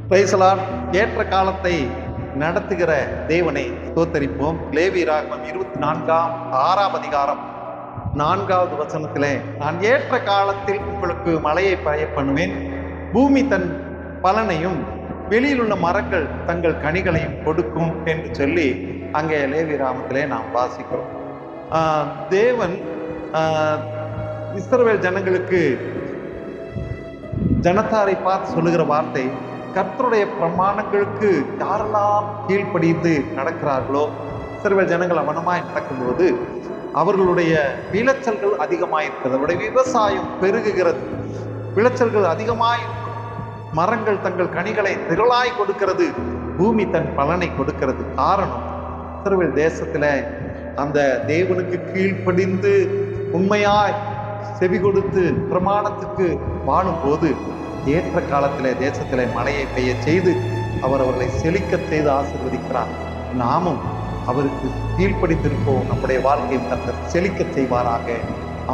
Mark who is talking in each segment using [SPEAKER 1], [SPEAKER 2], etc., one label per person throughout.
[SPEAKER 1] Praise the Lord. ஏற்ற காலத்தை நடத்துகிற தேவனை ஸ்தோத்தரிப்போம். லேவியராகமம் 24 அதிகாரம் 4வது வசனத்திலே, நான் ஏற்ற காலத்தில் உங்களுக்கு மழையை பெய்ய பண்ணுவேன், பூமி தன் பலனையும் வெளியில் உள்ள மரங்கள் தங்கள் கனிகளையும் கொடுக்கும் என்று சொல்லி அங்கே லேவியராகமத்திலே நாம் வாசிக்கிறோம். தேவன் இஸ்ரவேல் ஜனங்களுக்கு ஜனத்தாரை பார்த்து சொல்லுகிற வார்த்தை, கர்த்தருடைய பிரமாணங்களுக்கு யாரெல்லாம் கீழ்ப்படிந்து நடக்கிறார்களோ, இஸ்ரவேல் ஜனங்கள் அவனமாய் நடக்கும்போது அவர்களுடைய விளைச்சல்கள் அதிகமாயிருக்கிறது, அவருடைய விவசாயம் பெருகுகிறது, விளைச்சல்கள் அதிகமாய், மரங்கள் தங்கள் கனிகளை திரளாய் கொடுக்கிறது, பூமி தன் பலனை கொடுக்கிறது. காரணம், இஸ்ரவேல் தேசத்துல அந்த தேவனுக்கு கீழ்ப்படிந்து உண்மையாய் செவி கொடுத்து பிரமாணத்துக்கு வாழும்போது ஏற்ற காலத்திலே தேசத்திலே மழையை பெய்ய செய்து அவர் அவர்களை செழிக்க செய்து ஆசீர்வதிக்கிறார். நாமும் அவருக்கு கீழ்ப்படித்திருப்போம். நம்முடைய வாழ்க்கையை கர்த்தர் செழிக்க செய்வாராக.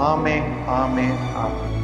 [SPEAKER 1] ஆமென், ஆமென், ஆமென்.